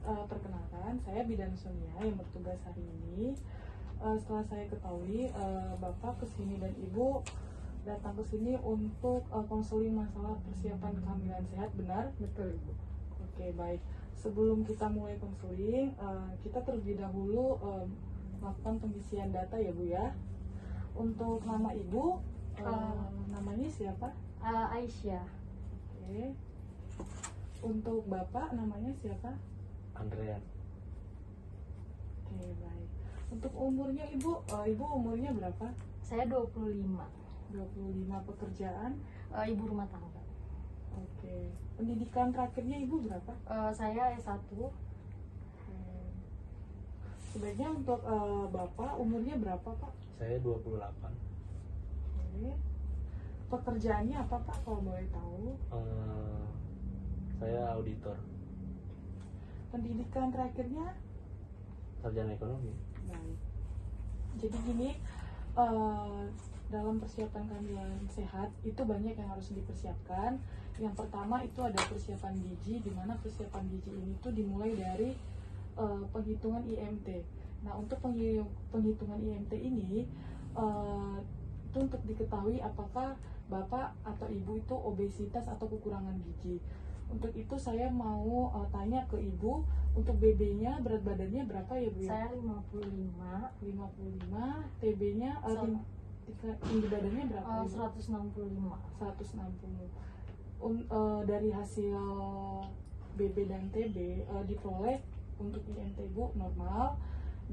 Perkenalkan, saya Bidan Sonia yang bertugas hari ini. Setelah saya ketahui Bapak kesini dan Ibu datang ke sini untuk konseling masalah persiapan kehamilan sehat, benar? Betul, Ibu. Oke, baik. Sebelum kita mulai konseling, kita terlebih dahulu melakukan pengisian data ya Bu ya. Untuk nama Ibu, namanya siapa? Aisyah. Oke. Untuk Bapak namanya siapa? Andrean. Oke, baik. Untuk umurnya Ibu, Ibu umurnya berapa? Saya 25. 25. Pekerjaan? Ibu rumah tangga. Oke. Pendidikan terakhirnya Ibu berapa? Saya S1. Oke. Sebaiknya untuk Bapak umurnya berapa Pak? Saya 28. Oke. Pekerjaannya apa Pak kalau boleh tahu? Saya auditor, Pendidikan terakhirnya? sarjana ekonomi. Baik. Jadi gini, dalam persiapan kehamilan sehat itu banyak yang harus dipersiapkan. Yang pertama itu ada persiapan gizi, di mana persiapan gizi ini tuh dimulai dari penghitungan IMT. Nah, untuk penghitungan IMT ini itu untuk diketahui apakah Bapak atau Ibu itu obesitas atau kekurangan gizi. Untuk itu saya mau tanya ke Ibu, untuk BB-nya, berat badannya berapa ya Bu ya? Saya 55. 55, TB-nya, tinggi badannya berapa? 165. 160. Dari hasil BB dan TB diperoleh untuk IMT Bu normal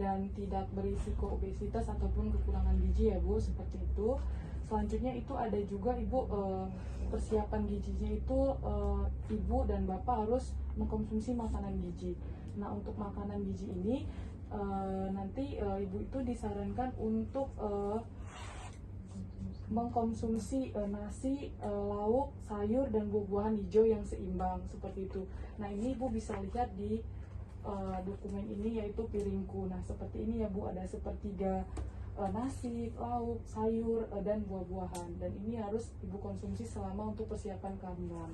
dan tidak berisiko obesitas ataupun kekurangan gizi ya Bu, seperti itu. Selanjutnya itu ada juga Ibu persiapan gizinya itu Ibu dan Bapak harus mengkonsumsi makanan gizi. Nah, untuk makanan gizi ini nanti Ibu itu disarankan untuk mengkonsumsi nasi, lauk, sayur dan buah-buahan hijau yang seimbang seperti itu. Nah, ini Ibu bisa lihat di dokumen ini yaitu piringku. Nah, seperti ini ya Bu, ada sepertiga nasi, lauk, sayur, dan buah-buahan, dan ini harus Ibu konsumsi selama untuk persiapan kehamilan.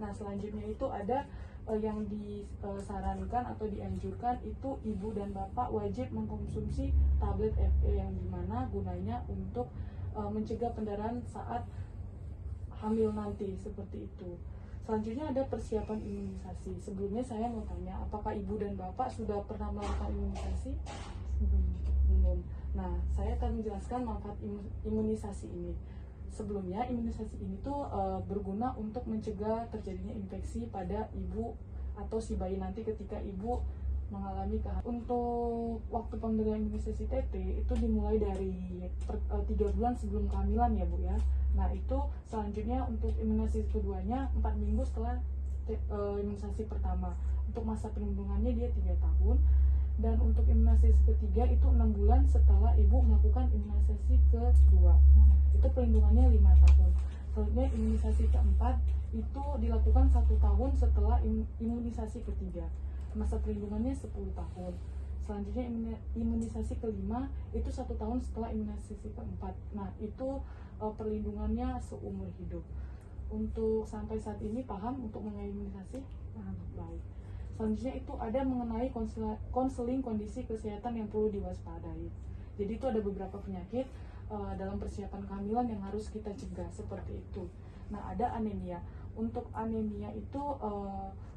Nah, selanjutnya itu ada yang disarankan atau dianjurkan itu Ibu dan Bapak wajib mengkonsumsi tablet FE yang dimana gunanya untuk mencegah pendarahan saat hamil nanti, seperti itu. Selanjutnya ada persiapan imunisasi. Sebelumnya saya mau tanya, apakah Ibu dan Bapak sudah pernah melakukan imunisasi? Belum. Nah, saya akan menjelaskan manfaat imunisasi ini. Sebelumnya, imunisasi ini tuh berguna untuk mencegah terjadinya infeksi pada ibu atau si bayi nanti ketika ibu mengalami kehamilan. Untuk waktu pemberian imunisasi TT itu dimulai dari 3 bulan sebelum kehamilan ya Bu ya. Nah, itu selanjutnya untuk imunisasi keduanya 4 minggu setelah imunisasi pertama. Untuk masa perlindungannya dia 3 tahun. Dan untuk imunisasi ketiga itu 6 bulan setelah ibu melakukan imunisasi kedua. Itu perlindungannya 5 tahun. Selanjutnya imunisasi keempat itu dilakukan 1 tahun setelah imunisasi ketiga. Masa perlindungannya 10 tahun. Selanjutnya imunisasi kelima itu 1 tahun setelah imunisasi keempat. Nah, itu perlindungannya seumur hidup. Untuk sampai saat ini paham untuk mengenai imunisasi? Baik. Selanjutnya itu ada mengenai konseling kondisi kesehatan yang perlu diwaspadai. Jadi itu ada beberapa penyakit dalam persiapan kehamilan yang harus kita cegah, seperti itu. Nah, ada anemia. Untuk anemia itu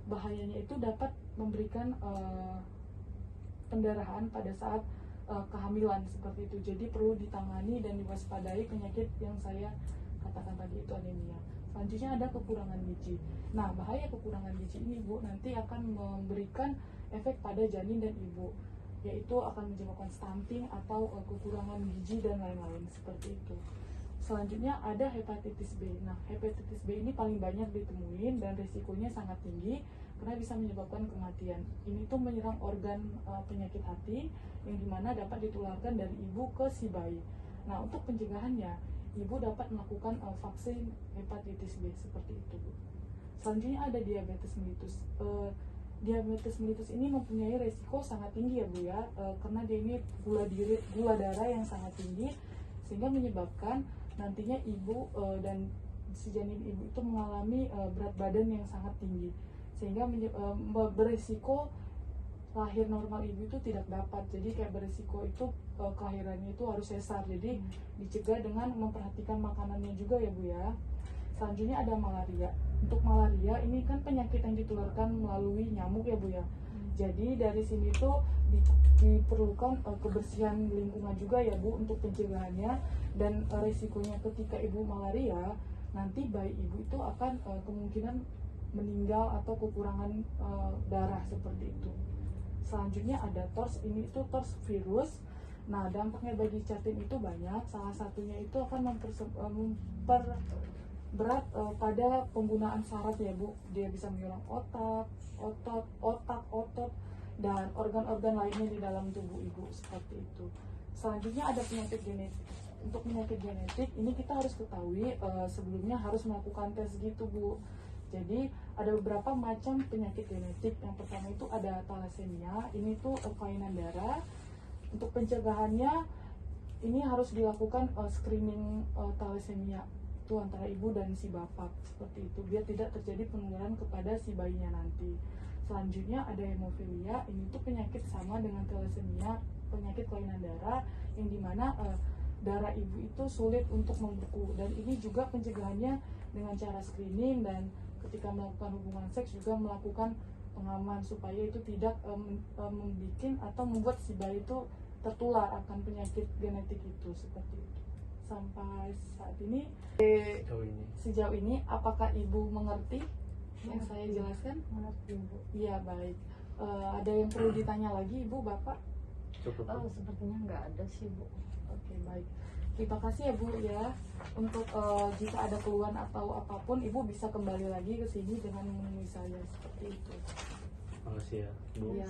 bahayanya itu dapat memberikan pendarahan pada saat kehamilan, seperti itu. Jadi perlu ditangani dan diwaspadai penyakit yang saya katakan tadi, itu anemia. Selanjutnya ada kekurangan gizi. Nah, bahaya kekurangan gizi ini Bu nanti akan memberikan efek pada janin dan ibu, yaitu akan menyebabkan stunting atau kekurangan gizi dan lain-lain, seperti itu. Selanjutnya ada hepatitis B. Nah, hepatitis B ini paling banyak ditemuin dan risikonya sangat tinggi karena bisa menyebabkan kematian. Ini tuh menyerang organ penyakit hati yang dimana dapat ditularkan dari ibu ke si bayi. Nah, untuk pencegahannya ibu dapat melakukan vaksin hepatitis B, seperti itu Bu. Selanjutnya ada diabetes mellitus. Diabetes mellitus ini mempunyai resiko sangat tinggi ya Bu ya, karena dia ini gula darah yang sangat tinggi sehingga menyebabkan nantinya ibu dan si janin ibu itu mengalami berat badan yang sangat tinggi sehingga beresiko lahir normal ibu itu tidak dapat, jadi kayak beresiko itu kelahirannya itu harus sesar, jadi dicegah dengan memperhatikan makanannya juga ya Bu ya. Selanjutnya ada malaria. Untuk malaria ini kan penyakit yang ditularkan melalui nyamuk ya Bu ya. Jadi dari sini tuh diperlukan kebersihan lingkungan juga ya Bu untuk pencegahannya, dan resikonya ketika ibu malaria nanti bayi ibu itu akan kemungkinan meninggal atau kekurangan darah seperti itu. Selanjutnya ada TORS, ini itu TORS virus. Nah, dampaknya bagi janin itu banyak. Salah satunya itu akan memperberat pada penggunaan saraf ya Bu. Dia bisa menyerang otot, dan organ-organ lainnya di dalam tubuh ibu seperti itu. Selanjutnya ada penyakit genetik. Untuk penyakit genetik ini kita harus ketahui sebelumnya harus melakukan tes gitu Bu. Jadi ada beberapa macam penyakit genetik. Yang pertama itu ada thalassemia. Ini tuh kelainan darah. Untuk pencegahannya ini harus dilakukan screening thalassemia itu antara ibu dan si bapak seperti itu, biar tidak terjadi penularan kepada si bayinya nanti. Selanjutnya ada hemofilia. Ini tuh penyakit sama dengan thalassemia, penyakit kelainan darah yang dimana darah ibu itu sulit untuk membeku, dan ini juga pencegahannya dengan cara screening, dan ketika melakukan hubungan seks juga melakukan pengaman supaya itu tidak membuat atau membuat si bayi itu tertular akan penyakit genetik itu seperti itu. Sampai saat ini sejauh ini apakah ibu mengerti yang saya jelaskan? Mengerti Bu. Iya, baik. Ada yang perlu ditanya lagi ibu bapak? Cukup. Sepertinya nggak ada sih Bu. Oke, baik. Terima kasih ya Bu ya. Untuk jika ada keluhan atau apapun, ibu bisa kembali lagi ke sini dengan menemui saya seperti itu. Makasih ya Bu. Ya.